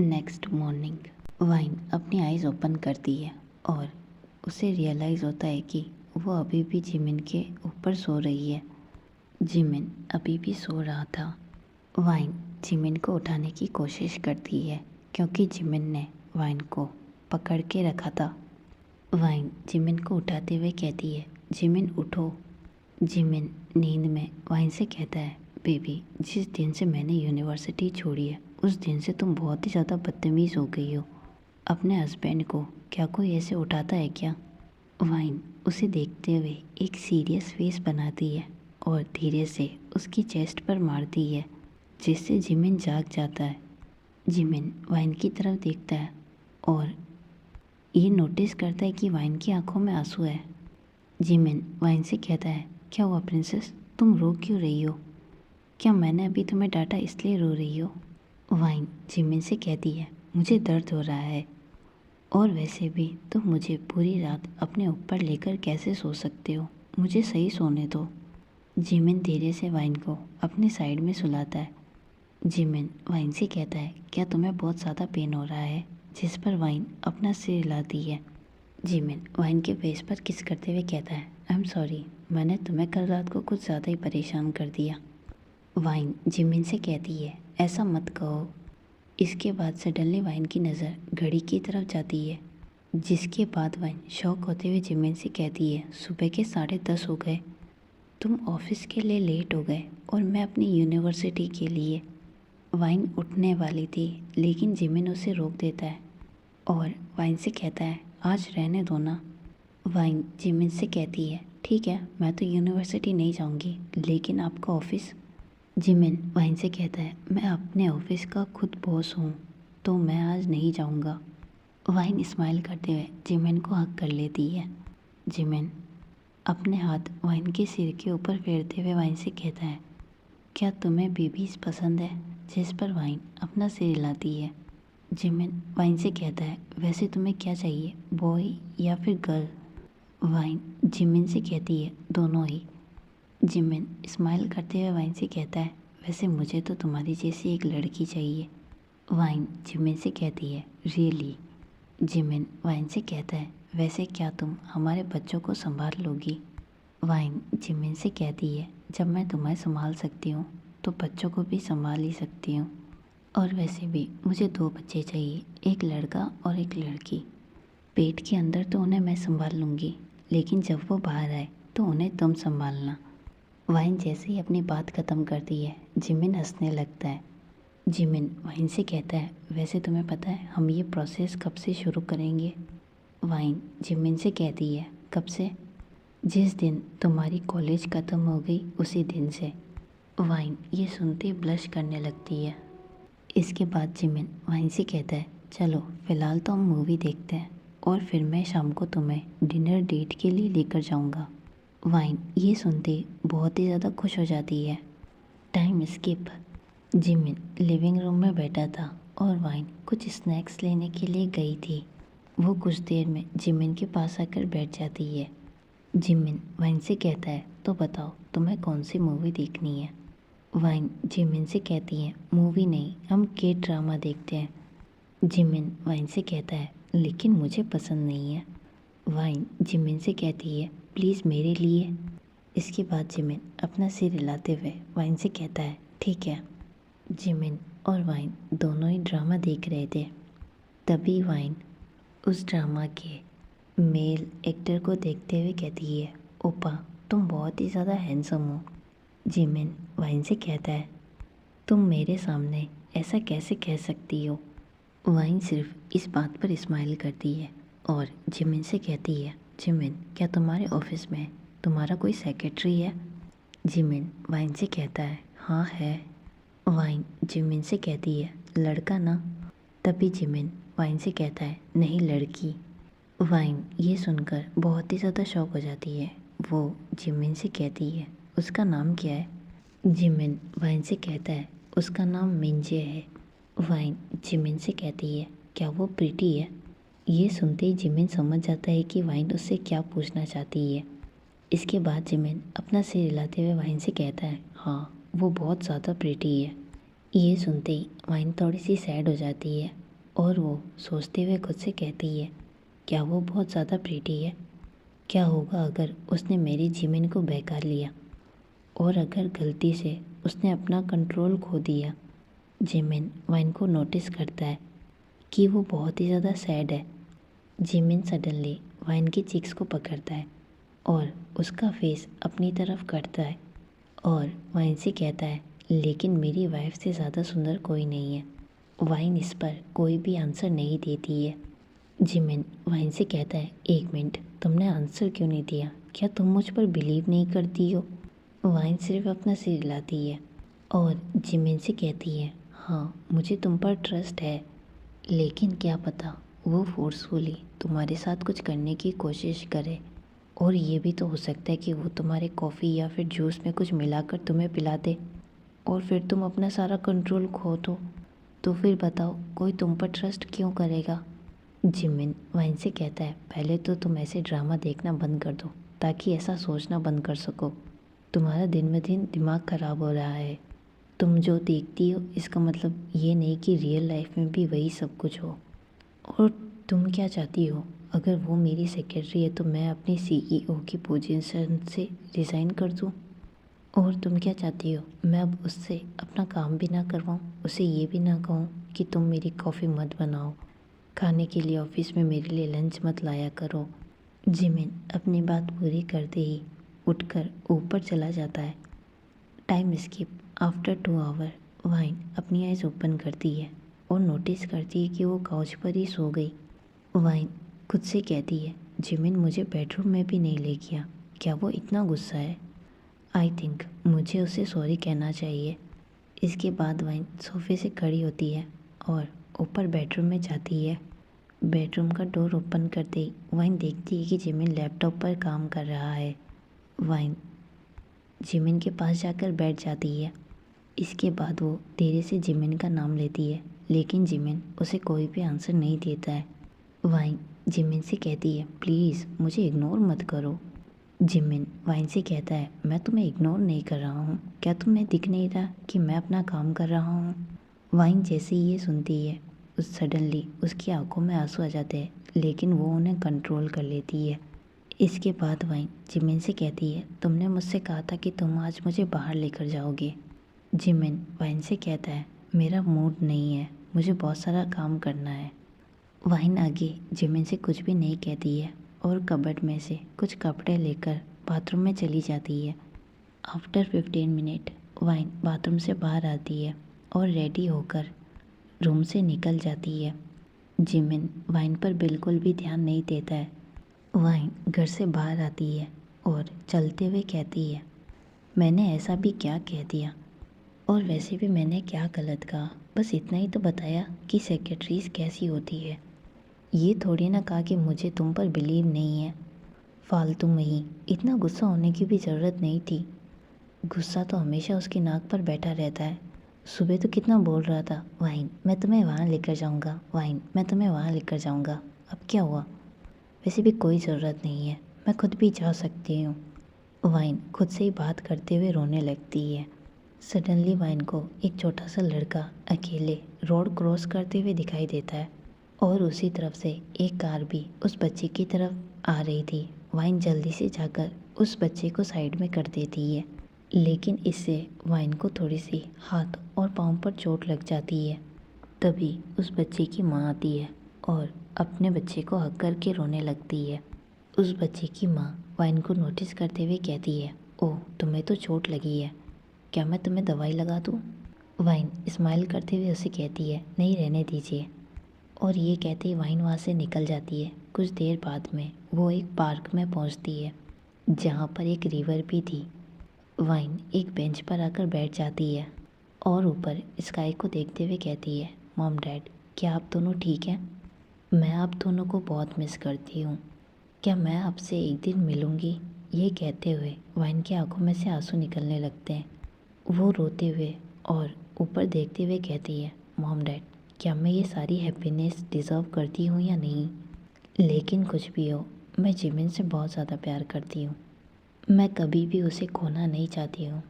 Next morning wine अपनी eyes open करती है और उसे रियलाइज़ होता है कि वो अभी भी जिमिन के ऊपर सो रही है। जिमिन अभी भी सो रहा था। वाइन जिमिन को उठाने की कोशिश करती है क्योंकि जिमिन ने वाइन को पकड़ के रखा था। वाइन जिमिन को उठाते हुए कहती है, जिमिन उठो। जिमिन नींद में वाइन से कहता है, बेबी, जिस दिन से मैंने यूनिवर्सिटी छोड़ी है उस दिन से तुम बहुत ही ज़्यादा बदतमीज़ हो गई हो। अपने हस्बैंड को क्या कोई ऐसे उठाता है क्या? वाइन उसे देखते हुए एक सीरियस फेस बनाती है और धीरे से उसकी चेस्ट पर मारती है, जिससे जिमिन जाग जाता है। जिमिन वाइन की तरफ देखता है और ये नोटिस करता है कि वाइन की आंखों में आंसू है। जिमिन वाइन से कहता है, क्या हुआ प्रिंसेस, तुम रो क्यों रही हो? क्या मैंने अभी तुम्हें डांटा इसलिए रो रही हो? वाइन जिमिन से कहती है, मुझे दर्द हो रहा है और वैसे भी तुम मुझे पूरी रात अपने ऊपर लेकर कैसे सो सकते हो? मुझे सही सोने दो। जिमिन धीरे से वाइन को अपनी साइड में सुलाता है। जिमिन वाइन से कहता है, क्या तुम्हें बहुत ज़्यादा पेन हो रहा है? जिस पर वाइन अपना सिर हिलाती है। जिमिन वाइन के फेस पर किस करते हुए कहता है, आई एम सॉरी, मैंने तुम्हें कल रात को कुछ ज़्यादा ही परेशान कर दिया। वाइन जिमिन से कहती है, ऐसा मत कहो। इसके बाद सडनली वाइन की नज़र घड़ी की तरफ जाती है, जिसके बाद वाइन शॉक होते हुए जिमिन से कहती है, सुबह के 10:30 हो गए, तुम ऑफिस के लिए लेट हो गए और मैं अपनी यूनिवर्सिटी के लिए। वाइन उठने वाली थी लेकिन जिमिन उसे रोक देता है और वाइन से कहता है, आज रहने दो ना। वाइन जिमिन से कहती है, ठीक है, मैं तो यूनिवर्सिटी नहीं जाऊंगी, लेकिन आपका ऑफिस? जिमिन वाइन से कहता है, मैं अपने ऑफिस का खुद बॉस हूँ, तो मैं आज नहीं जाऊँगा। वाइन स्माइल करते हुए जिमिन को हक कर लेती है। जिमिन अपने हाथ वाइन के सिर के ऊपर फेरते हुए वाइन से कहता है, क्या तुम्हें बेबीज पसंद है? जिस पर वाइन अपना सिर हिलाती है। जिमिन वाइन से कहता है, वैसे तुम्हें क्या चाहिए, बॉय या फिर गर्ल? वाइन जिमिन से कहती है, दोनों ही। जिमिन स्माइल करते हुए वाइन से कहता है, वैसे मुझे तो तुम्हारी जैसी एक लड़की चाहिए। वाइन जिमिन से कहती है, रियली? जिमिन वाइन से कहता है, वैसे क्या तुम हमारे बच्चों को संभाल लोगी? वाइन जिमिन से कहती है, जब मैं तुम्हें संभाल सकती हूँ तो बच्चों को भी संभाल ही सकती हूँ, और वैसे भी मुझे 2 बच्चे चाहिए, एक लड़का और एक लड़की। पेट के अंदर तो उन्हें मैं संभाल लूँगी, लेकिन जब वो बाहर आए तो उन्हें तुम संभालना। वाइन जैसे ही अपनी बात ख़त्म करती है, जिमिन हंसने लगता है। जिमिन वाइन से कहता है, वैसे तुम्हें पता है हम ये प्रोसेस कब से शुरू करेंगे? वाइन जिमिन से कहती है, कब से? जिस दिन तुम्हारी कॉलेज ख़त्म हो गई उसी दिन से। वाइन ये सुनते ही ब्लश करने लगती है। इसके बाद जिमिन वाइन से कहता है, चलो फ़िलहाल तो हम मूवी देखते हैं और फिर मैं शाम को तुम्हें डिनर डेट के लिए लेकर जाऊंगा। वाइन ये सुनते बहुत ही ज़्यादा खुश हो जाती है। Time skip. Jimin living room में बैठा था और वाइन कुछ स्नैक्स लेने के लिए गई थी। वो कुछ देर में जिमिन के पास आकर बैठ जाती है। जिमिन वाइन से कहता है, तो बताओ तुम्हें कौन सी मूवी देखनी है? वाइन जिमिन से कहती है, मूवी नहीं, हम के ड्रामा देखते हैं। जिमिन वाइन से कहता है, लेकिन मुझे पसंद नहीं है। वाइन जिमिन से कहती है, प्लीज़ मेरे लिए। इसके बाद जिमिन अपना सिर हिलाते हुए वाइन से कहता है, ठीक है। जिमिन और वाइन दोनों ही ड्रामा देख रहे थे। तभी वाइन उस ड्रामा के मेल एक्टर को देखते हुए कहती है, ओपा, तुम बहुत ही ज़्यादा हैंडसम हो। जिमिन वाइन से कहता है, तुम मेरे सामने ऐसा कैसे कह सकती हो? वाइन सिर्फ इस बात पर स्माइल करती है और जिमिन से कहती है, जिमिन, क्या तुम्हारे ऑफिस में तुम्हारा कोई सेक्रेटरी है? जिमिन वाइन से कहता है, हाँ है। वाइन जिमिन से कहती है, लड़का ना? तभी जिमिन वाइन से कहता है, नहीं, लड़की। वाइन ये सुनकर बहुत ही ज़्यादा शॉक हो जाती है। वो जिमिन से कहती है, उसका नाम क्या है? जिमिन वाइन से कहता है, उसका नाम मिंजे है। वाइन जिमिन से कहती है, क्या वो प्रीटी है? ये सुनते ही जिमिन समझ जाता है कि वाइन उससे क्या पूछना चाहती है। इसके बाद जिमिन अपना सिर हिलाते हुए वाइन से कहता है, हाँ, वो बहुत ज़्यादा प्रीटी है। ये सुनते ही वाइन थोड़ी सी सैड हो जाती है और वो सोचते हुए खुद से कहती है, क्या वो बहुत ज़्यादा प्रीटी है? क्या होगा अगर उसने मेरी जिमिन को बहका लिया, और अगर गलती से उसने अपना कंट्रोल खो दिया? जिमिन वाइन को नोटिस करता है कि वो बहुत ही ज़्यादा सैड है। जिमिन सडनली वाइन की चिक्स को पकड़ता है और उसका फेस अपनी तरफ करता है और वाइन से कहता है, लेकिन मेरी वाइफ से ज़्यादा सुंदर कोई नहीं है। वाइन इस पर कोई भी आंसर नहीं देती है। जिमिन वाइन से कहता है, एक मिनट, तुमने आंसर क्यों नहीं दिया? क्या तुम मुझ पर बिलीव नहीं करती हो? वाइन सिर्फ अपना सिर हिलाती है और जिमिन से कहती है, हाँ मुझे तुम पर ट्रस्ट है, लेकिन क्या पता वो फोर्सफुली तुम्हारे साथ कुछ करने की कोशिश करे, और ये भी तो हो सकता है कि वो तुम्हारे कॉफ़ी या फिर जूस में कुछ मिलाकर तुम्हें पिला दे और फिर तुम अपना सारा कंट्रोल खो दो। तो फिर बताओ, कोई तुम पर ट्रस्ट क्यों करेगा? जिमिन वाइन से कहता है, पहले तो तुम ऐसे ड्रामा देखना बंद कर दो ताकि ऐसा सोचना बंद कर सको। तुम्हारा दिन ब दिन दिमाग ख़राब हो रहा है। तुम जो देखती हो इसका मतलब ये नहीं कि रियल लाइफ में भी वही सब कुछ हो। और तुम क्या चाहती हो? अगर वो मेरी सेक्रेटरी है तो मैं अपनी सीईओ की पोजीशन से रिज़ाइन कर दूँ? और तुम क्या चाहती हो, मैं अब उससे अपना काम भी ना करवाऊँ, उसे ये भी ना कहूँ कि तुम मेरी कॉफ़ी मत बनाओ, खाने के लिए ऑफिस में मेरे लिए लंच मत लाया करो? जिमिन अपनी बात पूरी करते ही उठकर ऊपर चला जाता है। Time skip after 2 hour. वाइन अपनी आइज़ ओपन करती है और नोटिस करती है कि वो काउच पर ही सो गई। वाइन खुद से कहती है, जिमिन मुझे बेडरूम में भी नहीं ले गया, क्या वो इतना गुस्सा है? आई थिंक मुझे उसे सॉरी कहना चाहिए। इसके बाद वाइन सोफे से खड़ी होती है और ऊपर बेडरूम में जाती है। बेडरूम का डोर ओपन करते ही वाइन देखती है कि जिमिन लैपटॉप पर काम कर रहा है। वाइन जिमिन के पास जाकर बैठ जाती है। इसके बाद वो धीरे से जिमिन का नाम लेती है, लेकिन जिमिन उसे कोई भी आंसर नहीं देता है। वाइन जिमिन से कहती है, प्लीज़ मुझे इग्नोर मत करो। जिमिन वाइन से कहता है, मैं तुम्हें इग्नोर नहीं कर रहा हूँ, क्या तुम्हें दिख नहीं रहा कि मैं अपना काम कर रहा हूँ? वाइन जैसे ही ये सुनती है उस सडनली उसकी आंखों में आंसू आ जाते हैं, लेकिन वो उन्हें कंट्रोल कर लेती है। इसके बाद वाइन जिमिन से कहती है, तुमने मुझसे कहा था कि तुम आज मुझे बाहर लेकर जाओगे। जिमिन वाइन से कहता है, मेरा मूड नहीं है, मुझे बहुत सारा काम करना है। वाइन आगे जिमिन से कुछ भी नहीं कहती है और कबर्ड में से कुछ कपड़े लेकर बाथरूम में चली जाती है। आफ्टर 15 मिनट वाइन बाथरूम से बाहर आती है और रेडी होकर रूम से निकल जाती है। जिमिन वाइन पर बिल्कुल भी ध्यान नहीं देता है। वाइन घर से बाहर आती है और चलते हुए कहती है, मैंने ऐसा भी क्या कह दिया, और वैसे भी मैंने क्या गलत कहा? बस इतना ही तो बताया कि सेक्रेटरीज कैसी होती है। ये थोड़ी ना कहा कि मुझे तुम पर बिलीव नहीं है। फालतू में ही इतना गुस्सा होने की भी ज़रूरत नहीं थी। गुस्सा तो हमेशा उसकी नाक पर बैठा रहता है। सुबह तो कितना बोल रहा था, वाइन मैं तुम्हें वहाँ लेकर जाऊँगा, वाइन मैं तुम्हें वहाँ लेकर जाऊँगा। अब क्या हुआ? वैसे भी कोई ज़रूरत नहीं है, मैं खुद भी जा सकती हूँ। वाइन खुद से ही बात करते हुए रोने लगती है। सडनली वाइन को एक छोटा सा लड़का अकेले रोड क्रॉस करते हुए दिखाई देता है और उसी तरफ से एक कार भी उस बच्चे की तरफ आ रही थी। वाइन जल्दी से जाकर उस बच्चे को साइड में कर देती है, लेकिन इससे वाइन को थोड़ी सी हाथ और पाँव पर चोट लग जाती है। तभी उस बच्चे की माँ आती है और अपने बच्चे को हक करके रोने लगती है। उस बच्चे की माँ वाइन को नोटिस करते हुए कहती है, ओह तुम्हें तो चोट लगी है, क्या मैं तुम्हें दवाई लगा दूँ? वाइन स्माइल करते हुए उसे कहती है, नहीं रहने दीजिए। और ये कहते ही वाइन वहाँ से निकल जाती है। कुछ देर बाद में वो एक पार्क में पहुँचती है जहाँ पर एक रिवर भी थी। वाइन एक बेंच पर आकर बैठ जाती है और ऊपर स्काई को देखते हुए कहती है, मॉम डैड क्या आप दोनों ठीक हैं? मैं आप दोनों को बहुत मिस करती हूँ, क्या मैं आपसे एक दिन मिलूँगी? ये कहते हुए वाइन की आंखों में से आंसू निकलने लगते हैं। वो रोते हुए और ऊपर देखते हुए कहती है, मॉम डैड क्या मैं ये सारी हैप्पीनेस डिज़र्व करती हूँ या नहीं? लेकिन कुछ भी हो, मैं जिमिन से बहुत ज़्यादा प्यार करती हूँ। मैं कभी भी उसे खोना नहीं चाहती हूँ,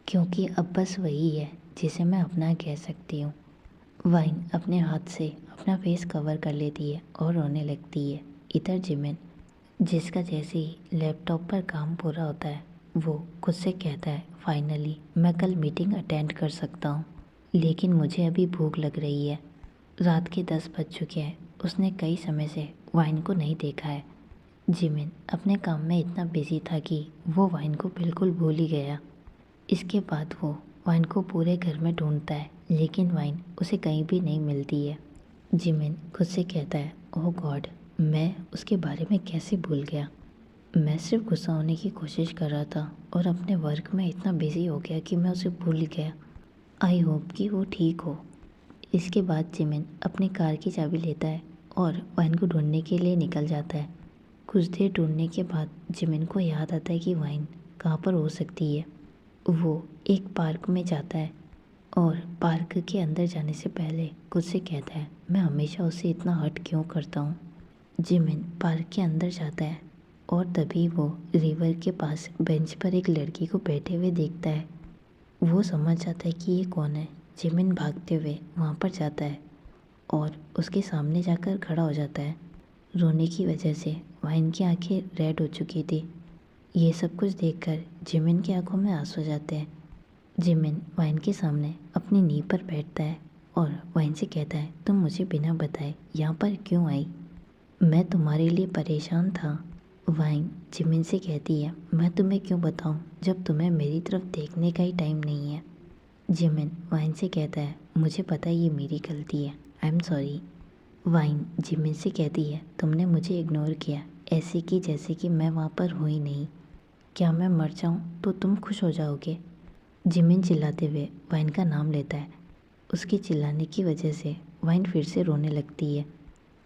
क्योंकि अब बस वही है जिसे मैं अपना कह सकती हूँ। वाइन अपने हाथ से अपना फेस कवर कर लेती है और रोने लगती है। इधर जिमिन, जिसका जैसे ही लैपटॉप पर काम पूरा होता है, वो खुद से कहता है, फाइनली मैं कल मीटिंग अटेंड कर सकता हूँ, लेकिन मुझे अभी भूख लग रही है। रात के 10 बज चुके हैं। उसने कई समय से वाइन को नहीं देखा है। जिमिन अपने काम में इतना बिजी था कि वो वाइन को बिल्कुल भूल ही गया। इसके बाद वो वाइन को पूरे घर में ढूंढता है, लेकिन वाइन उसे कहीं भी नहीं मिलती है। जिमिन खुद से कहता है, ओह गॉड, मैं उसके बारे में कैसे भूल गया। मैं सिर्फ गुस्सा होने की कोशिश कर रहा था और अपने वर्क में इतना बिजी हो गया कि मैं उसे भूल गया। आई होप कि वो ठीक हो। इसके बाद जिमिन अपनी कार की चाबी लेता है और वाइन को ढूंढने के लिए निकल जाता है। कुछ देर ढूंढने के बाद जिमिन को याद आता है कि वाइन कहाँ पर हो सकती है। वो एक पार्क में जाता है और पार्क के अंदर जाने से पहले खुद से कहता है, मैं हमेशा उसे इतना हर्ट क्यों करता हूँ। जिमिन पार्क के अंदर जाता है और तभी वो रिवर के पास बेंच पर एक लड़की को बैठे हुए देखता है। वो समझ जाता है कि ये कौन है। जिमिन भागते हुए वहाँ पर जाता है और उसके सामने जाकर खड़ा हो जाता है। रोने की वजह से वाइन की आंखें रेड हो चुकी थी। ये सब कुछ देखकर जिमिन की आंखों में आंसू आ जाते हैं। जिमिन वाइन के सामने अपनी नींव पर बैठता है और वाइन से कहता है, तुम मुझे बिना बताए यहाँ पर क्यों आई? मैं तुम्हारे लिए परेशान था। वाइन जिमिन से कहती है, मैं तुम्हें क्यों बताऊँ जब तुम्हें मेरी तरफ देखने का ही टाइम नहीं है। जिमिन वाइन से कहता है, मुझे पता है ये मेरी गलती है, I am sorry. Wine Jimin से कहती है, तुमने मुझे इग्नोर किया, ऐसे कि जैसे कि मैं वहाँ पर हुई ही नहीं। क्या मैं मर जाऊँ तो तुम खुश हो जाओगे? जिमिन चिल्लाते हुए वाइन का नाम लेता है। उसके चिल्लाने की वजह से वाइन फिर से रोने लगती है।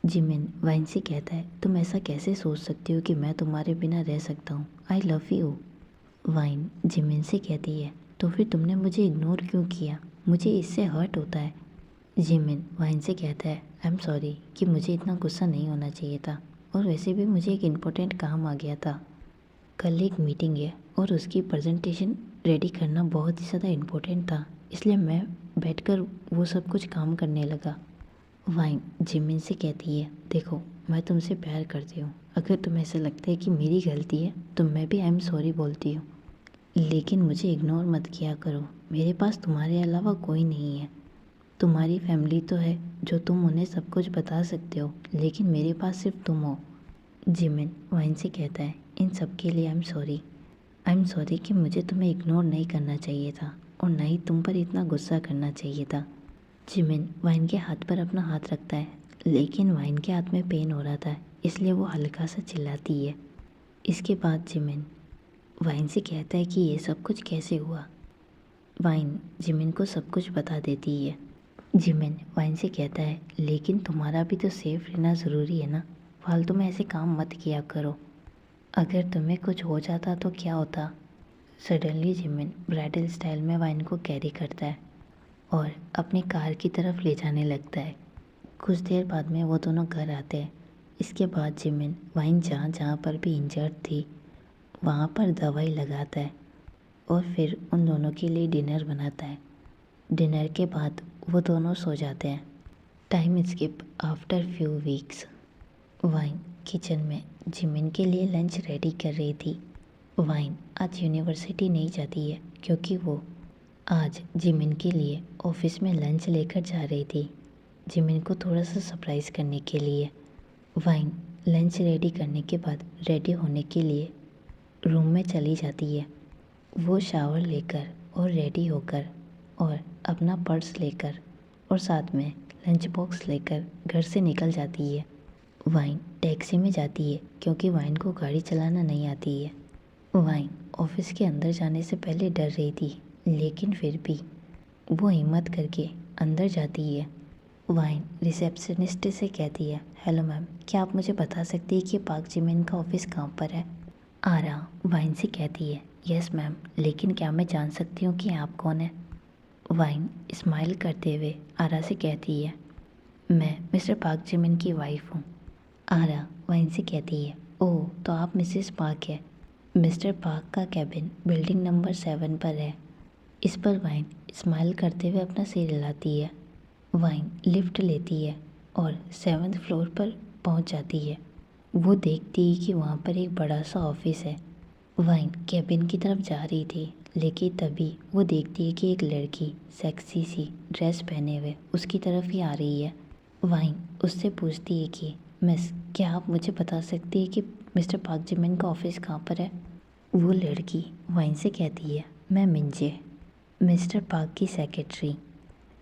जिमिन वाइन से कहता है, तुम ऐसा कैसे सोच सकती हो कि मैं तुम्हारे बिना रह सकता हूँ? I love you. Wine Jimin से कहती है, तो फिर तुमने मुझे इग्नोर क्यों किया? मुझे इससे हर्ट होता है। जिमिन वाइन से कहता है, आई एम सॉरी कि मुझे इतना गुस्सा नहीं होना चाहिए था, और वैसे भी मुझे एक इम्पोर्टेंट काम आ गया था। कल एक मीटिंग है और उसकी प्रेजेंटेशन रेडी करना बहुत ही ज़्यादा इम्पोर्टेंट था, इसलिए मैं बैठकर वो सब कुछ काम करने लगा। वाइन जिमिन से कहती है, देखो मैं तुमसे प्यार करती हूँ, अगर तुम्हें ऐसा लगता है कि मेरी गलती है तो मैं भी आई एम सॉरी बोलती हूँ, लेकिन मुझे इग्नोर मत किया करो। मेरे पास तुम्हारे अलावा कोई नहीं है। तुम्हारी फैमिली तो है जो तुम उन्हें सब कुछ बता सकते हो, लेकिन मेरे पास सिर्फ तुम हो। जिमिन वाइन से कहता है, इन सब के लिए I am sorry. I am sorry कि मुझे तुम्हें इग्नोर नहीं करना चाहिए था और ना ही तुम पर इतना गुस्सा करना चाहिए था। जिमिन वाइन के हाथ पर अपना हाथ रखता है, लेकिन वाइन के हाथ में पेन हो रहा था, इसलिए वो हल्का सा चिल्लाती है। इसके बाद जिमिन वाइन से कहता है कि ये सब कुछ कैसे हुआ। वाइन जिमिन को सब कुछ बता देती है। जिमिन वाइन से कहता है, लेकिन तुम्हारा भी तो सेफ रहना ज़रूरी है ना, फालतू में ऐसे काम मत किया करो। अगर तुम्हें कुछ हो जाता तो क्या होता? सडनली जिमिन ब्राइडल स्टाइल में वाइन को कैरी करता है और अपनी कार की तरफ ले जाने लगता है। कुछ देर बाद में वो दोनों घर आते हैं। इसके बाद जिमिन वाइन जहाँ जहाँ पर भी इंजर्ड थी वहाँ पर दवाई लगाता है और फिर उन दोनों के लिए डिनर बनाता है। डिनर के बाद वो दोनों सो जाते हैं। Time skip after few weeks. Wine kitchen में जिमिन के लिए लंच रेडी कर रही थी। वाइन आज यूनिवर्सिटी नहीं जाती है क्योंकि वो आज जिमिन के लिए ऑफिस में लंच लेकर जा रही थी, जिमिन को थोड़ा सा सरप्राइज़ करने के लिए। वाइन लंच रेडी करने के बाद रेडी होने के लिए रूम में चली जाती है। वो शावर लेकर और रेडी होकर और अपना पर्स लेकर और साथ में लंच बॉक्स लेकर घर से निकल जाती है। वाइन टैक्सी में जाती है क्योंकि वाइन को गाड़ी चलाना नहीं आती है। वाइन ऑफिस के अंदर जाने से पहले डर रही थी, लेकिन फिर भी वो हिम्मत करके अंदर जाती है। वाइन रिसेप्शनिस्ट से कहती है, हेलो मैम, क्या आप मुझे बता सकती है कि पार्क जिमिन का ऑफिस कहाँ पर है? आरा वाइन से कहती है, यस मैम, लेकिन क्या मैं जान सकती हूँ कि आप कौन हैं? वाइन स्माइल करते हुए आरा से कहती है, मैं मिस्टर पार्क जिमिन की वाइफ हूँ। आरा वाइन से कहती है, ओह तो आप मिसेस पार्क है। मिस्टर पार्क का कैबिन बिल्डिंग नंबर 7 पर है। इस पर वाइन स्माइल करते हुए अपना सिर हिलाती है। वाइन लिफ्ट लेती है और 7th फ्लोर पर पहुंच जाती है। वो देखती है कि वहाँ पर एक बड़ा सा ऑफिस है। वाइन कैबिन की तरफ जा रही थी, लेकिन तभी वो देखती है कि एक लड़की सेक्सी सी ड्रेस पहने हुए उसकी तरफ ही आ रही है। वाइन उससे पूछती है कि मिस, क्या आप मुझे बता सकती है कि मिस्टर पार्क जिमिन का ऑफिस कहाँ पर है? वो लड़की वाइन से कहती है, मैं मिंजे, मिस्टर पार्क की सेक्रेटरी।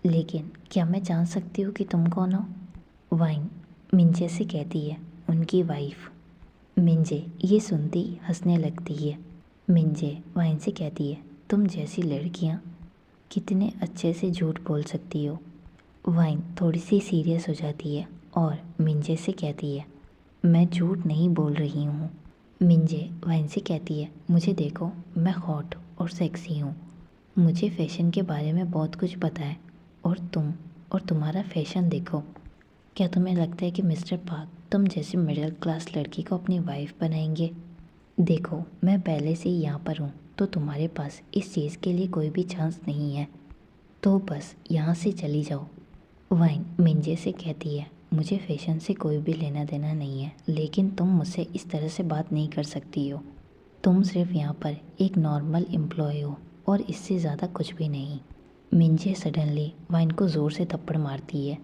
लेकिन क्या मैं जान सकती हूँ कि तुम कौन हो? वाइन मिंजे से कहती है, उनकी वाइफ। मिंजे ये सुनती हंसने लगती है। मिंजे वाइन से कहती है, तुम जैसी लड़कियाँ कितने अच्छे से झूठ बोल सकती हो। वाइन थोड़ी सी सीरियस हो जाती है और मिंजे से कहती है, मैं झूठ नहीं बोल रही हूँ। मिंजे वाइन से कहती है, मुझे देखो, मैं हॉट और सेक्सी हूँ। मुझे फैशन के बारे में बहुत कुछ पता है और तुम्हारा फैशन देखो। क्या तुम्हें लगता है कि मिस्टर पार्क तुम जैसी मिडिल क्लास लड़की को अपनी वाइफ बनाएंगे? देखो, मैं पहले से ही यहाँ पर हूँ, तो तुम्हारे पास इस चीज़ के लिए कोई भी चांस नहीं है, तो बस यहाँ से चली जाओ। वाइन मिंजे से कहती है, मुझे फैशन से कोई भी लेना देना नहीं है, लेकिन तुम मुझसे इस तरह से बात नहीं कर सकती हो। तुम सिर्फ यहाँ पर एक नॉर्मल एम्प्लॉय हो और इससे ज़्यादा कुछ भी नहीं। मिंजे सडनली वाइन को ज़ोर से थप्पड़ मारती है।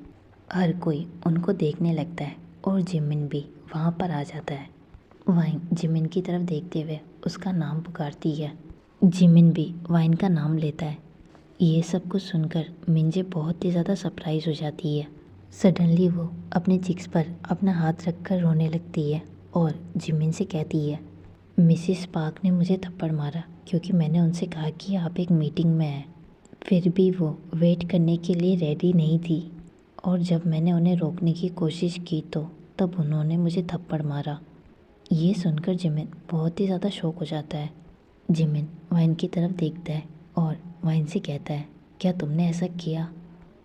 हर कोई उनको देखने लगता है और जिमिन भी वहाँ पर आ जाता है। वाइन जिमिन की तरफ देखते हुए उसका नाम पुकारती है। जिमिन भी वाइन का नाम लेता है। ये सब कुछ सुनकर मिंजे बहुत ही ज़्यादा सरप्राइज हो जाती है। सडनली वो अपने चिक्स पर अपना हाथ रखकर रोने लगती है और जिमिन से कहती है, मिसिस पार्क ने मुझे थप्पड़ मारा क्योंकि मैंने उनसे कहा कि आप एक मीटिंग में हैं। फिर भी वो वेट करने के लिए रेडी नहीं थी और जब मैंने उन्हें रोकने की कोशिश की तो तब उन्होंने मुझे थप्पड़ मारा। ये सुनकर जिमिन बहुत ही ज़्यादा शॉक हो जाता है। जिमिन वाइन की तरफ देखता है और वाइन से कहता है, क्या तुमने ऐसा किया?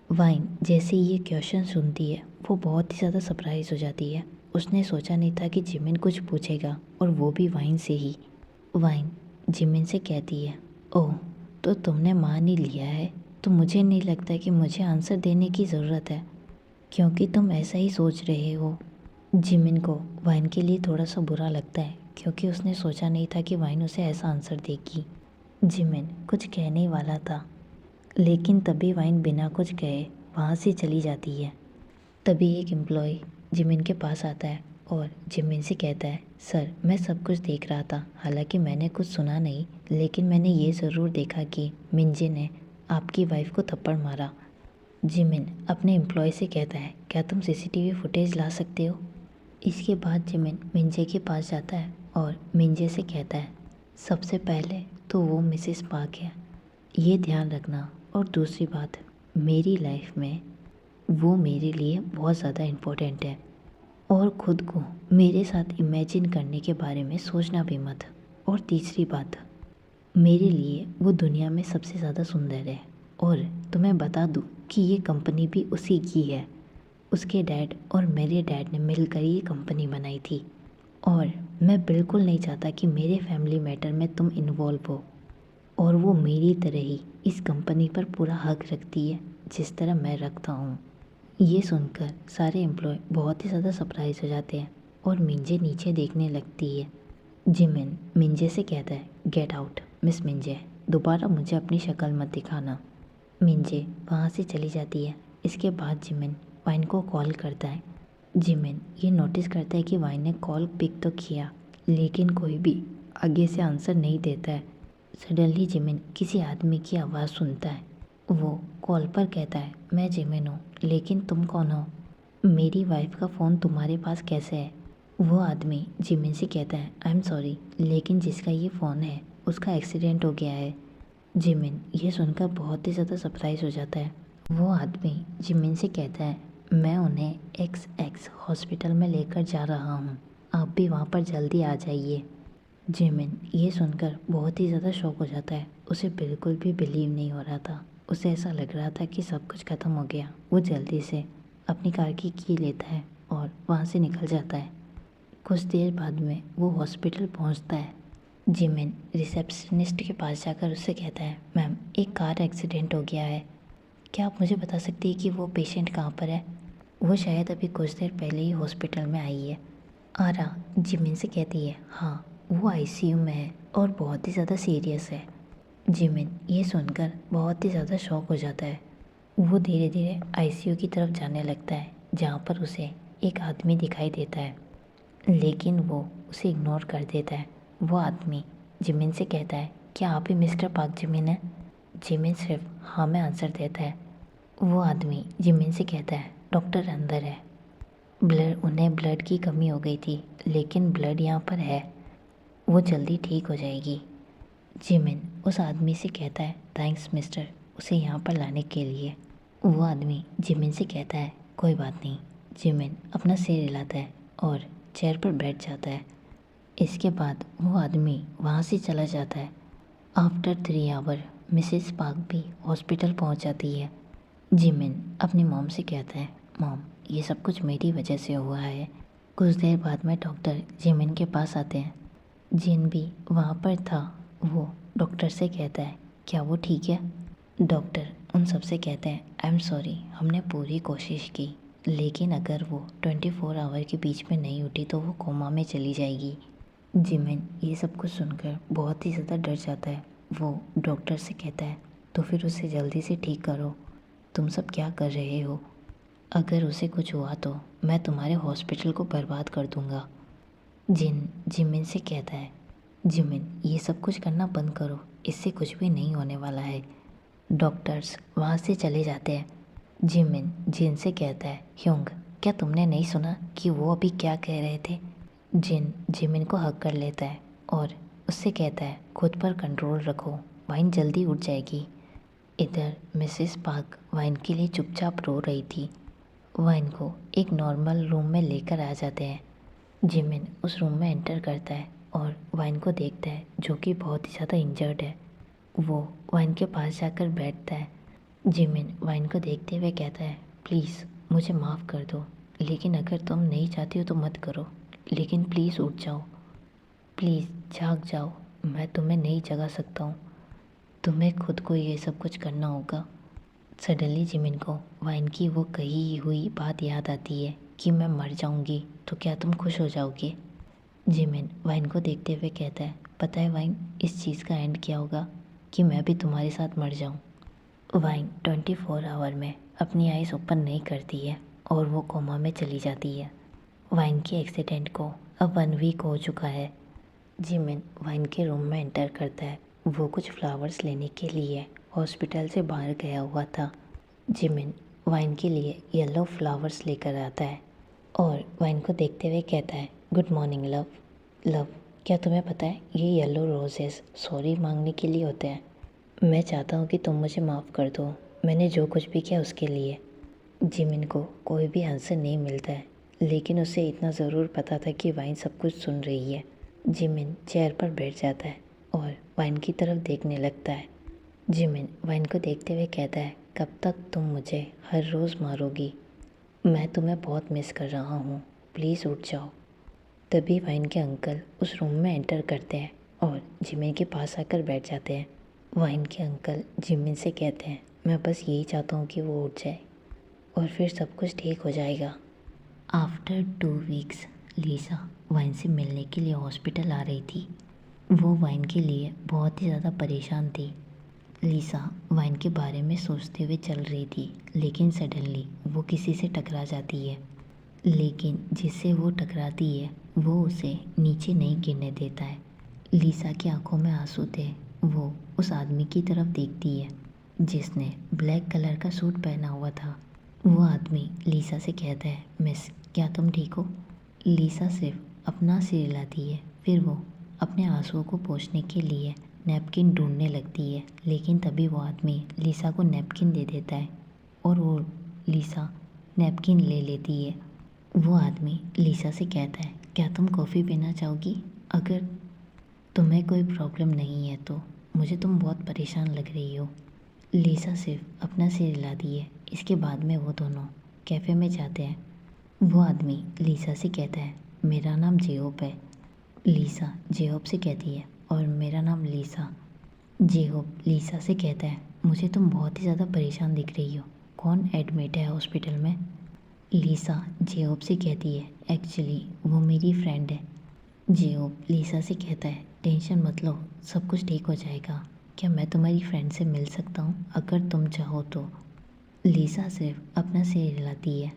वाइन जैसे ही ये क्वेश्चन सुनती है वो बहुत ही ज़्यादा सरप्राइज हो जाती है। उसने सोचा नहीं था कि जिमिन कुछ पूछेगा और वो भी वाइन से ही। वाइन जिमिन से कहती है, ओह, तो तुमने मान ही लिया है, तो मुझे नहीं लगता कि मुझे आंसर देने की ज़रूरत है, क्योंकि तुम ऐसा ही सोच रहे हो। जिमिन को वाइन के लिए थोड़ा सा बुरा लगता है क्योंकि उसने सोचा नहीं था कि वाइन उसे ऐसा आंसर देगी। जिमिन कुछ कहने वाला था, लेकिन तभी वाइन बिना कुछ कहे वहाँ से चली जाती है। तभी एक एम्प्लॉय जिमिन के पास आता है और जिमिन से कहता है, सर, मैं सब कुछ देख रहा था, हालांकि मैंने कुछ सुना नहीं, लेकिन मैंने ये ज़रूर देखा कि मिंजे ने आपकी वाइफ को थप्पड़ मारा। जिमिन अपने एम्प्लॉय से कहता है, क्या तुम सीसीटीवी फुटेज ला सकते हो? इसके बाद जिमिन मिंजे के पास जाता है और मिंजे से कहता है, सबसे पहले तो वो मिसेस पार्क है, ये ध्यान रखना, और दूसरी बात, मेरी लाइफ में वो मेरे लिए बहुत ज़्यादा इम्पोर्टेंट है, और ख़ुद को मेरे साथ इमेजिन करने के बारे में सोचना भी मत। और तीसरी बात, मेरे लिए वो दुनिया में सबसे ज़्यादा सुंदर है, और तुम्हें बता दूँ कि ये कंपनी भी उसी की है। उसके डैड और मेरे डैड ने मिलकर ये कंपनी बनाई थी, और मैं बिल्कुल नहीं चाहता कि मेरे फैमिली मैटर में तुम इन्वॉल्व हो, और वो मेरी तरह ही इस कंपनी पर पूरा हक रखती है जिस तरह मैं रखता हूँ। ये सुनकर सारे एम्प्लॉय बहुत ही ज़्यादा सरप्राइज हो जाते हैं और मिंजे नीचे देखने लगती है। जिमिन मिंजे से कहता है, गेट आउट मिस मिंजे, दोबारा मुझे अपनी शक्ल मत दिखाना। मिंजे वहाँ से चली जाती है। इसके बाद जिमिन वाइन को कॉल करता है। जिमिन ये नोटिस करता है कि वाइन ने कॉल पिक तो किया, लेकिन कोई भी आगे से आंसर नहीं देता है। सडनली जिमिन किसी आदमी की आवाज़ सुनता है। वो कॉल पर कहता है, मैं जिमिन हूँ, लेकिन तुम कौन हो? मेरी वाइफ का फ़ोन तुम्हारे पास कैसे है? वो आदमी जिमिन से कहता है, आई एम सॉरी, लेकिन जिसका ये फ़ोन है उसका एक्सीडेंट हो गया है। जिमिन ये सुनकर बहुत ही ज़्यादा सरप्राइज हो जाता है। वो आदमी जिमिन से कहता है, मैं उन्हें XX हॉस्पिटल में लेकर जा रहा हूँ, आप भी वहाँ पर जल्दी आ जाइए। जिमिन ये सुनकर बहुत ही ज़्यादा शॉक हो जाता है। उसे बिल्कुल भी बिलीव नहीं हो रहा था। उसे ऐसा लग रहा था कि सब कुछ ख़त्म हो गया। वो जल्दी से अपनी कार की लेता है और वहाँ से निकल जाता है। कुछ देर बाद में वो हॉस्पिटल पहुँचता है। जिमिन रिसेप्शनिस्ट के पास जाकर उससे कहता है, मैम, एक कार एक्सीडेंट हो गया है, क्या आप मुझे बता सकती हैं कि वो पेशेंट कहाँ पर है? वो शायद अभी कुछ देर पहले ही हॉस्पिटल में आई है। आरा जिमिन से कहती है, हाँ वो आईसीयू में है और बहुत ही ज़्यादा सीरियस है। जिमिन ये सुनकर बहुत ही ज़्यादा शॉक हो जाता है। वो धीरे धीरे आईसीयू की तरफ जाने लगता है जहाँ पर उसे एक आदमी दिखाई देता है, लेकिन वो उसे इग्नोर कर देता है। वो आदमी जिमिन से कहता है, क्या आप ही मिस्टर पाक जिमिन हैं? जिमिन सिर्फ हाँ में आंसर देता है। वो आदमी जिमिन से कहता है, डॉक्टर अंदर है। उन्हें ब्लड की कमी हो गई थी, लेकिन ब्लड यहाँ पर है, वो जल्दी ठीक हो जाएगी। जिमिन उस आदमी से कहता है, थैंक्स मिस्टर, उसे यहाँ पर लाने के लिए। वो आदमी जिमिन से कहता है, कोई बात नहीं। जिमिन अपना सिर हिलाता है और चेयर पर बैठ जाता है। इसके बाद वो आदमी वहाँ से चला जाता है। आफ्टर 3 आवर मिसेस पार्क भी हॉस्पिटल पहुँच जाती है। जिमिन अपनी मॉम से कहता है, मॉम ये सब कुछ मेरी वजह से हुआ है। कुछ देर बाद में डॉक्टर जिमिन के पास आते हैं। जिन भी वहाँ पर था वो डॉक्टर से कहता है, क्या वो ठीक है? डॉक्टर उन सब से कहते हैं, आई एम सॉरी, हमने पूरी कोशिश की, लेकिन अगर वो 24 आवर के बीच में नहीं उठी तो वो कोमा में चली जाएगी। जिमिन ये सब कुछ सुनकर बहुत ही ज़्यादा डर जाता है। वो डॉक्टर से कहता है, तो फिर उसे जल्दी से ठीक करो। तुम सब क्या कर रहे हो? अगर उसे कुछ हुआ तो मैं तुम्हारे हॉस्पिटल को बर्बाद कर दूंगा। जिमिन से कहता है, जिमिन ये सब कुछ करना बंद करो, इससे कुछ भी नहीं होने वाला है। डॉक्टर्स वहाँ से चले जाते हैं। जिमिन जिन से कहता है, ह्योंग क्या तुमने नहीं सुना कि वो अभी क्या कह रहे थे? जिमिन को हक कर लेता है और उससे कहता है, खुद पर कंट्रोल रखो, वाइन जल्दी उठ जाएगी। इधर मिसेस पार्क वाइन के लिए चुपचाप रो रही थी। वाइन को एक नॉर्मल रूम में लेकर आ जाते हैं। जिमिन उस रूम में एंटर करता है और वाइन को देखता है, जो कि बहुत ही ज़्यादा इंजर्ड है। वो वाइन के पास जाकर बैठता है। जिमिन वाइन को देखते हुए कहता है, प्लीज़ मुझे माफ़ कर दो, लेकिन अगर तुम नहीं चाहती हो तो मत करो, लेकिन प्लीज़ उठ जाओ, प्लीज़ जाग जाओ, मैं तुम्हें नहीं जगा सकता हूँ, तुम्हें खुद को ये सब कुछ करना होगा। सडनली जिमिन को वाइन की वो कही हुई बात याद आती है कि मैं मर जाऊंगी तो क्या तुम खुश हो जाओगे? जिमिन वाइन को देखते हुए कहता है, पता है वाइन, इस चीज़ का एंड क्या होगा? कि मैं भी तुम्हारे साथ मर जाऊं। वाइन 24 आवर में अपनी आइज़ ओपन नहीं करती है और वो कोमा में चली जाती है। वाइन के एक्सीडेंट को अब 1 वीक हो चुका है। जिमिन वाइन के रूम में एंटर करता है। वो कुछ फ्लावर्स लेने के लिए हॉस्पिटल से बाहर गया हुआ था। जिमिन वाइन के लिए येलो फ्लावर्स लेकर आता है और वाइन को देखते हुए कहता है, गुड मॉर्निंग लव। लव क्या तुम्हें पता है ये येलो रोजेस सॉरी मांगने के लिए होते हैं? मैं चाहता हूँ कि तुम मुझे माफ़ कर दो, मैंने जो कुछ भी किया उसके लिए। जिमिन को कोई भी आंसर नहीं मिलता है, लेकिन उसे इतना ज़रूर पता था कि वाइन सब कुछ सुन रही है। जिमिन चेयर पर बैठ जाता है और वाइन की तरफ देखने लगता है। जिमिन वाइन को देखते हुए कहता है, कब तक तुम मुझे हर रोज़ मारोगी? मैं तुम्हें बहुत मिस कर रहा हूँ, प्लीज़ उठ जाओ। तभी वाइन के अंकल उस रूम में एंटर करते हैं और जिमिन के पास आकर बैठ जाते हैं। वाइन के अंकल जिमिन से कहते हैं, मैं बस यही चाहता हूँ कि वो उठ जाए और फिर सब कुछ ठीक हो जाएगा। आफ्टर 2 वीक्स लीसा वाइन से मिलने के लिए हॉस्पिटल आ रही थी। वो वाइन के लिए बहुत ही ज़्यादा परेशान थी। लीसा वाइन के बारे में सोचते हुए चल रही थी, लेकिन सडनली वो किसी से टकरा जाती है। लेकिन जिससे वो टकराती है वो उसे नीचे नहीं गिरने देता है। लीसा की आंखों में आंसू थे। वो उस आदमी की तरफ देखती है जिसने ब्लैक कलर का सूट पहना हुआ था। वो आदमी लीसा से कहता है, मिस क्या तुम ठीक हो? लीसा सिर्फ अपना सिर हिलाती है। फिर वो अपने आंसुओं को पोंछने के लिए नैपकिन ढूंढने लगती है, लेकिन तभी वो आदमी लीसा को नैपकिन दे देता है और वो लीसा नैपकिन ले लेती है। वो आदमी लीसा से कहता है, क्या तुम कॉफ़ी पीना चाहोगी? अगर तुम्हें कोई प्रॉब्लम नहीं है तो, मुझे तुम बहुत परेशान लग रही हो। लीसा सिर्फ अपना सिर हिलाती है। इसके बाद में वो दोनों कैफ़े में जाते हैं। वो आदमी लीसा से कहता है, मेरा नाम जेहोप है। लीसा जेहोप से कहती है, और मेरा नाम लीसा। जेहोप लीसा से कहता है, मुझे तुम बहुत ही ज़्यादा परेशान दिख रही हो, कौन एडमिट है हॉस्पिटल में? लीसा जेहोप से कहती है, एक्चुअली वो मेरी फ्रेंड है। जेहोप लीसा से कहता है, टेंशन मत लो, सब कुछ ठीक हो जाएगा। क्या मैं तुम्हारी फ्रेंड से मिल सकता हूँ अगर तुम चाहो तो? लीसा सिर्फ अपना सिर हिलाती है।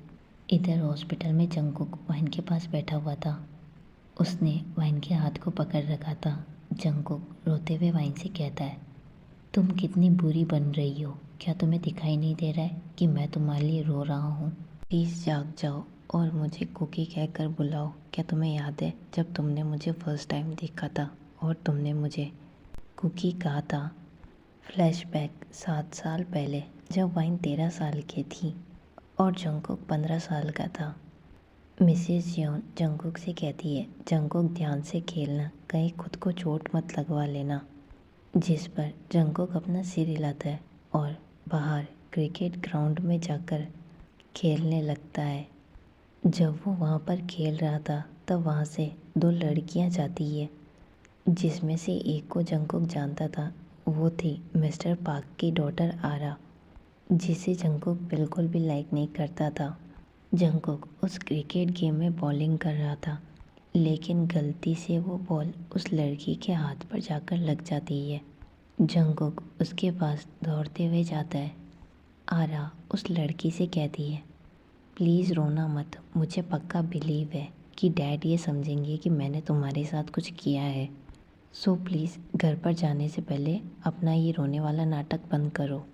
इधर हॉस्पिटल में जंगकुक वाइन के पास बैठा हुआ था। उसने वाइन के हाथ को पकड़ रखा था। जंगकुक रोते हुए वाइन से कहता है, तुम कितनी बुरी बन रही हो, क्या तुम्हें दिखाई नहीं दे रहा है कि मैं तुम्हारे लिए रो रहा हूँ? प्लीज़ जाग जाओ और मुझे कुकी कहकर बुलाओ। क्या तुम्हें याद है जब तुमने मुझे फर्स्ट टाइम देखा था और तुमने मुझे कुकी कहा था? फ्लैशबैक 7 साल पहले जब वाइन 13 साल की थी और जंगकुक 15 साल का था। मिसेस जियोन जंगकुक से कहती है, जंगकुक ध्यान से खेलना, कहीं खुद को चोट मत लगवा लेना। जिस पर जंगकुक अपना सिर हिलाता है और बाहर क्रिकेट ग्राउंड में जाकर खेलने लगता है। जब वो वहाँ पर खेल रहा था तब वहाँ से 2 लड़कियाँ जाती है, जिसमें से एक को जंगकुक जानता था। वो थी मिस्टर पार्क की डॉटर आरा, जिसे जंगकुक बिल्कुल भी लाइक नहीं करता था। जंगकुक उस क्रिकेट गेम में बॉलिंग कर रहा था, लेकिन गलती से वो बॉल उस लड़की के हाथ पर जाकर लग जाती है। जंगकुक उसके पास दौड़ते हुए जाता है। आरा उस लड़की से कहती है, प्लीज़ रोना मत, मुझे पक्का बिलीव है कि डैड ये समझेंगे कि मैंने तुम्हारे साथ कुछ किया है। सो प्लीज़ घर पर जाने से पहले अपना ये रोने वाला नाटक बंद करो।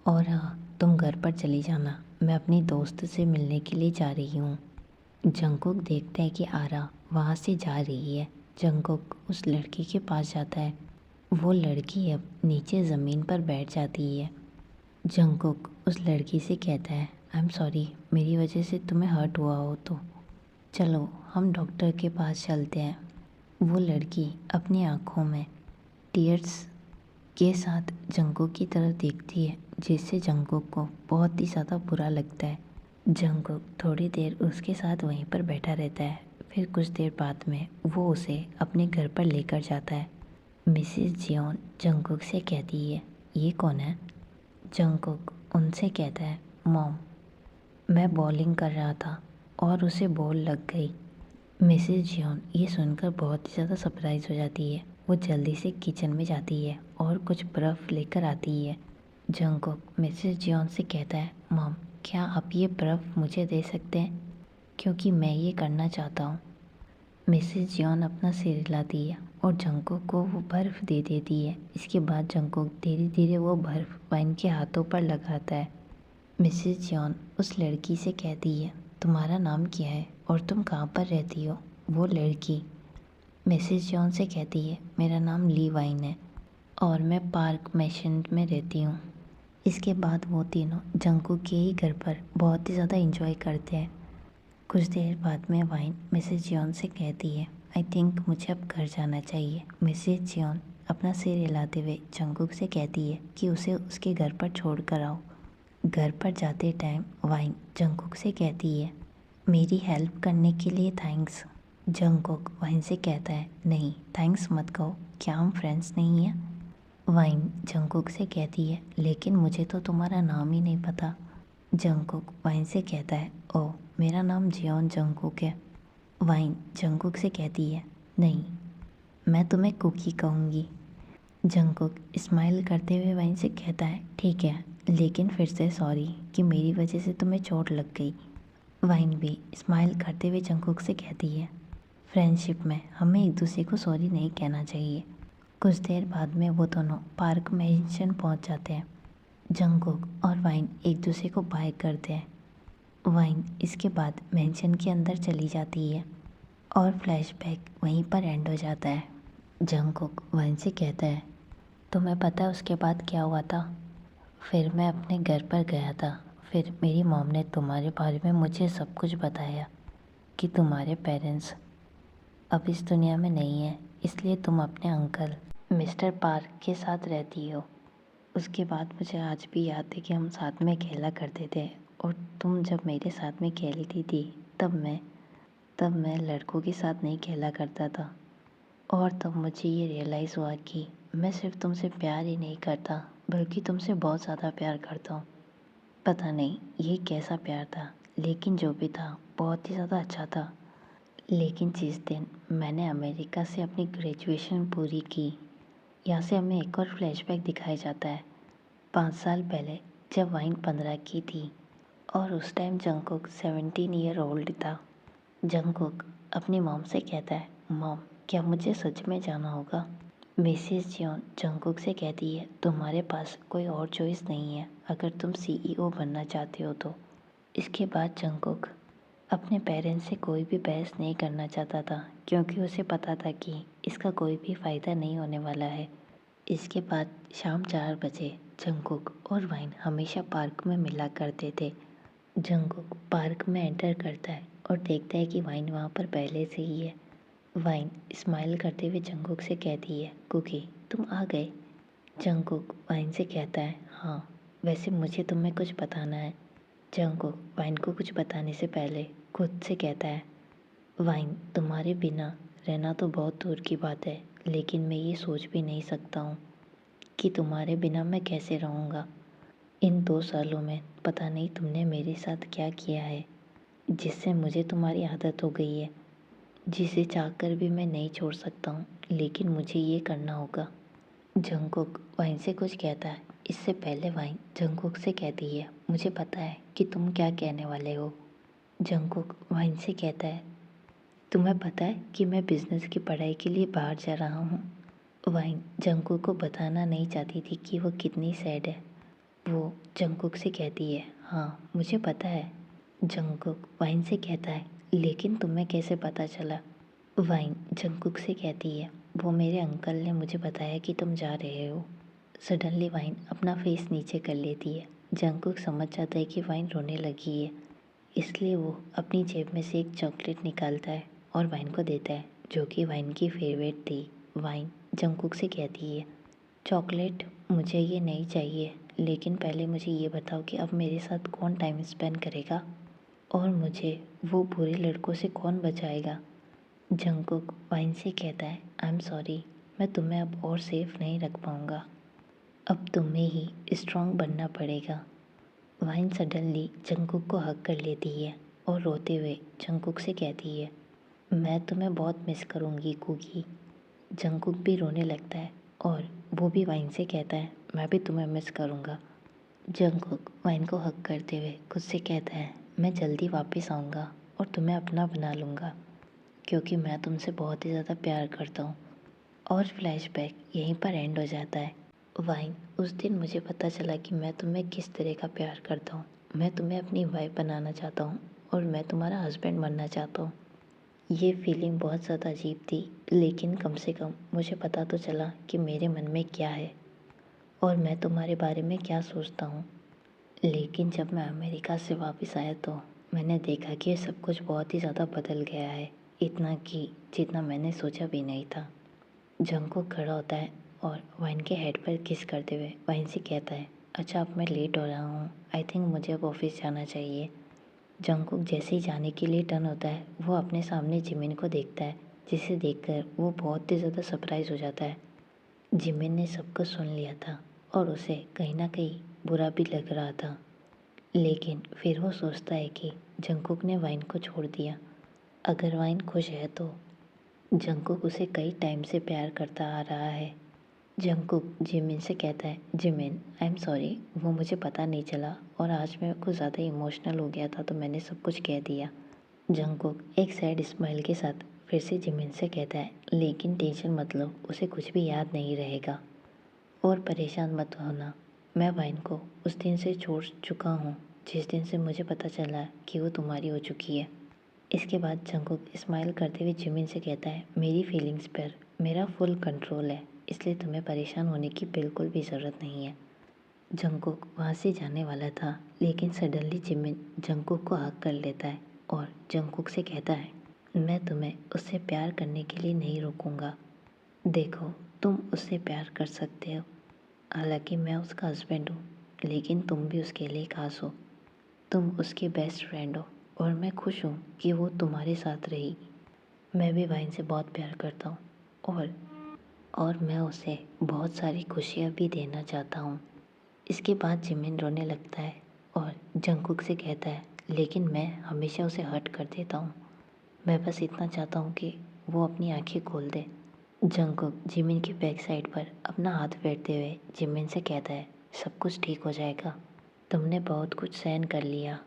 और हाँ, तुम घर पर चली जाना, मैं अपनी दोस्त से मिलने के लिए जा रही हूँ। जंगकुक देखता है कि आरा वहाँ से जा रही है। जंगकुक उस लड़की के पास जाता है। वो लड़की अब नीचे ज़मीन पर बैठ जाती है। जंगकुक उस लड़की से कहता है, आई एम सॉरी, मेरी वजह से तुम्हें हर्ट हुआ हो तो चलो हम डॉक्टर के पास चलते हैं। वो लड़की अपनी आँखों में टीयर्स के साथ जंगकुक की तरफ देखती है, जिससे जंगकुक को बहुत ही ज़्यादा बुरा लगता है। जंगकुक थोड़ी देर उसके साथ वहीं पर बैठा रहता है। फिर कुछ देर बाद में वो उसे अपने घर पर लेकर जाता है। मिसेस जियोन जंगकुक से कहती है, ये कौन है? जंगकुक उनसे कहता है, मॉम, मैं बॉलिंग कर रहा था और उसे बॉल लग गई। मिसेस जियोन ये सुनकर बहुत ही ज़्यादा सरप्राइज हो जाती है। वो जल्दी से किचन में जाती है और कुछ बर्फ़ लेकर आती है। जंगकुक मिसेस जियोन से कहता है, मॉम, क्या आप ये बर्फ़ मुझे दे सकते हैं, क्योंकि मैं ये करना चाहता हूँ। मिसेस जियोन अपना सिर हिलाती है और जंगकुक को वो बर्फ़ दे देती है। इसके बाद जंगकुक धीरे धीरे वो बर्फ़ वाइन के हाथों पर लगाता है। मिसेस जियोन उस लड़की से कहती है, तुम्हारा नाम क्या है और तुम कहाँ पर रहती हो? वो लड़की मिसेस जॉन से कहती है, मेरा नाम ली वाइन है और मैं पार्क मैशेंट में रहती हूँ। इसके बाद वो तीनों जंगकुक के ही घर पर बहुत ही ज़्यादा इंजॉय करते हैं। कुछ देर बाद में वाइन मिसेस जॉन से कहती है, आई थिंक मुझे अब घर जाना चाहिए। मिसेस जॉन अपना सिर हिलाते हुए जंगकुक से कहती है कि उसे उसके घर पर छोड़ कर आओ। घर पर जाते टाइम वाइन जंगकुक से कहती है, मेरी हेल्प करने के लिए थैंक्स। जंगकुक वाइन से कहता है, नहीं थैंक्स मत कहो, क्या हम फ्रेंड्स नहीं हैं? वाइन जंगकुक से कहती है, लेकिन मुझे तो तुम्हारा नाम ही नहीं पता। जंगकुक वाइन से कहता है, ओह मेरा नाम जियोन जंगकुक है। वाइन जंगकुक से कहती है, नहीं मैं तुम्हें कुकी कहूँगी। जंगकुक स्माइल करते हुए वाइन से कहता है, ठीक है, लेकिन फिर से सॉरी कि मेरी वजह से तुम्हें चोट लग गई। वाइन भी स्माइल करते हुए जंगकुक से कहती है, फ्रेंडशिप में हमें एक दूसरे को सॉरी नहीं कहना चाहिए। कुछ देर बाद में वो दोनों पार्क मैंशन पहुंच जाते हैं। जंगकुक और वाइन एक दूसरे को बाय करते हैं। वाइन इसके बाद मैंशन के अंदर चली जाती है और फ्लैशबैक वहीं पर एंड हो जाता है। जंगकुक वाइन से कहता है, तुम्हें पता है उसके बाद क्या हुआ था? फिर मैं अपने घर पर गया था। फिर मेरी मॉम ने तुम्हारे बारे में मुझे सब कुछ बताया कि तुम्हारे पेरेंट्स अब इस दुनिया में नहीं है, इसलिए तुम अपने अंकल मिस्टर पार्क के साथ रहती हो। उसके बाद मुझे आज भी याद है कि हम साथ में खेला करते थे और तुम जब मेरे साथ में खेलती थी तब मैं लड़कों के साथ नहीं खेला करता था। और तब मुझे ये रियलाइज़ हुआ कि मैं सिर्फ तुमसे प्यार ही नहीं करता बल्कि तुमसे बहुत ज़्यादा प्यार करता हूँ। पता नहीं ये कैसा प्यार था, लेकिन जो भी था बहुत ही ज़्यादा अच्छा था। लेकिन जिस दिन मैंने अमेरिका से अपनी ग्रेजुएशन पूरी की, यहाँ से हमें एक और फ्लैशबैक दिखाया जाता है 5 साल पहले, जब वाइन 15 की थी और उस टाइम जंगकुक 17 ईयर ओल्ड था। जंगकुक अपनी मॉम से कहता है, मॉम क्या मुझे सच में जाना होगा? मिसेस जियोन जंगकुक से कहती है, तुम्हारे पास कोई और चॉइस नहीं है अगर तुम सीईओ बनना चाहते हो तो। इसके बाद जंगकुक अपने पेरेंट्स से कोई भी बहस नहीं करना चाहता था, क्योंकि उसे पता था कि इसका कोई भी फ़ायदा नहीं होने वाला है। इसके बाद शाम 4 बजे जंगकुक और वाइन हमेशा पार्क में मिला करते थे। जंगकुक पार्क में एंटर करता है और देखता है कि वाइन वहाँ पर पहले से ही है। वाइन स्माइल करते हुए जंगकुक से कहती है, कुकी तुम आ गए। जंगकुक वाइन से कहता है, हाँ वैसे मुझे तुम्हें कुछ बताना है। जंगकुक वाइन को कुछ बताने से पहले खुद से कहता है, वाइन तुम्हारे बिना रहना तो बहुत दूर की बात है, लेकिन मैं ये सोच भी नहीं सकता हूँ कि तुम्हारे बिना मैं कैसे रहूँगा। इन 2 सालों में पता नहीं तुमने मेरे साथ क्या किया है, जिससे मुझे तुम्हारी आदत हो गई है, जिसे चाहकर भी मैं नहीं छोड़ सकता हूँ, लेकिन मुझे ये करना होगा। जंगकुक वाइन से कुछ कहता है, इससे पहले वाइन जंगकुक से कहती है, मुझे पता है कि तुम क्या कहने वाले हो। जंगकुक वाइन से कहता है, तुम्हें पता है कि मैं बिज़नेस की पढ़ाई के लिए बाहर जा रहा हूँ। वाइन जंगकुक को बताना नहीं चाहती थी कि वो कितनी सैड है। वो जंगकुक से कहती है, हाँ मुझे पता है। जंगकुक वाइन से कहता है, लेकिन तुम्हें कैसे पता चला? वाइन जंगकुक से कहती है, वो मेरे अंकल ने मुझे बताया कि तुम जा रहे हो। सडनली वाइन अपना फेस नीचे कर लेती है। जंगकुक समझ जाता है कि वाइन रोने लगी है, इसलिए वो अपनी जेब में से एक चॉकलेट निकालता है और वाइन को देता है, जो कि वाइन की फेवरेट थी। वाइन जंगकुक से कहती है, चॉकलेट मुझे ये नहीं चाहिए, लेकिन पहले मुझे ये बताओ कि अब मेरे साथ कौन टाइम स्पेंड करेगा और मुझे वो बुरे लड़कों से कौन बचाएगा। जंगकुक वाइन से कहता है, आई एम सॉरी, मैं तुम्हें अब और सेफ नहीं रख पाऊँगा। अब तुम्हें ही स्ट्रांग बनना पड़ेगा। वाइन सडनली जंगकुक को हग कर लेती है और रोते हुए जंगकुक से कहती है, मैं तुम्हें बहुत मिस करूँगी कुकी। जंगकुक भी रोने लगता है और वो भी वाइन से कहता है, मैं भी तुम्हें मिस करूँगा। जंगकुक वाइन को हग करते हुए खुद से कहता है, मैं जल्दी वापस आऊँगा और तुम्हें अपना बना लूँगा, क्योंकि मैं तुमसे बहुत ही ज़्यादा प्यार करता हूँ। और फ्लैशबैक यहीं पर एंड हो जाता है। वाइन, उस दिन मुझे पता चला कि मैं तुम्हें किस तरह का प्यार करता हूँ। मैं तुम्हें अपनी वाइफ बनाना चाहता हूँ और मैं तुम्हारा हस्बैंड बनना चाहता हूँ। ये फीलिंग बहुत ज़्यादा अजीब थी, लेकिन कम से कम मुझे पता तो चला कि मेरे मन में क्या है और मैं तुम्हारे बारे में क्या सोचता हूँ। लेकिन जब मैं अमेरिका से वापस आया तो मैंने देखा कि सब कुछ बहुत ही ज़्यादा बदल गया है, इतना कि जितना मैंने सोचा भी नहीं था। जंगकुक खड़ा होता है और वाइन के हेड पर किस करते हुए वाइन से कहता है, अच्छा अब मैं लेट हो रहा हूँ, आई थिंक मुझे अब ऑफिस जाना चाहिए। जंगकुक जैसे ही जाने के लिए टर्न होता है, वो अपने सामने जिमिन को देखता है, जिसे देखकर वो बहुत ही ज़्यादा सरप्राइज हो जाता है। जिमिन ने सब कुछ सुन लिया था और उसे कहीं ना कहीं बुरा भी लग रहा था, लेकिन फिर वो सोचता है कि जंगकुक ने वाइन को छोड़ दिया। अगर वाइन खुश है तो जंगकुक उसे कई टाइम से प्यार करता आ रहा है। जंगकुक जिमिन से कहता है, जिमिन आई एम सॉरी, वो मुझे पता नहीं चला और आज मैं कुछ ज़्यादा इमोशनल हो गया था तो मैंने सब कुछ कह दिया। जंगकुक एक सैड स्माइल के साथ फिर से जिमिन से कहता है, लेकिन टेंशन मत लो, उसे कुछ भी याद नहीं रहेगा और परेशान मत होना। मैं वाइन को उस दिन से छोड़ चुका हूँ जिस दिन से मुझे पता चला कि वो तुम्हारी हो चुकी है। इसके बाद जंगकुक स्माइल करते हुए जिमिन से कहता है, मेरी फीलिंग्स पर मेरा फुल कंट्रोल है, इसलिए तुम्हें परेशान होने की बिल्कुल भी ज़रूरत नहीं है। जंगकुक वहाँ से जाने वाला था, लेकिन सडनली जिमिन जंगकुक को हग कर लेता है और जंगकुक से कहता है, मैं तुम्हें उससे प्यार करने के लिए नहीं रोकूंगा। देखो, तुम उससे प्यार कर सकते हो, हालांकि मैं उसका हस्बैंड हूँ, लेकिन तुम भी उसके लिए खास हो। तुम उसकी बेस्ट फ्रेंड हो और मैं खुश हूँ कि वो तुम्हारे साथ रही। मैं भी वाइन से बहुत प्यार करता हूँ और और मैं उसे बहुत सारी खुशियाँ भी देना चाहता हूँ। इसके बाद जिमिन रोने लगता है और जंगकुक से कहता है, लेकिन मैं हमेशा उसे हर्ट कर देता हूँ। मैं बस इतना चाहता हूँ कि वो अपनी आंखें खोल दे। जंगकुक जिमिन के बैक साइड पर अपना हाथ फेरते हुए जिमिन से कहता है, सब कुछ ठीक हो जाएगा। तुमने बहुत कुछ सहन कर लिया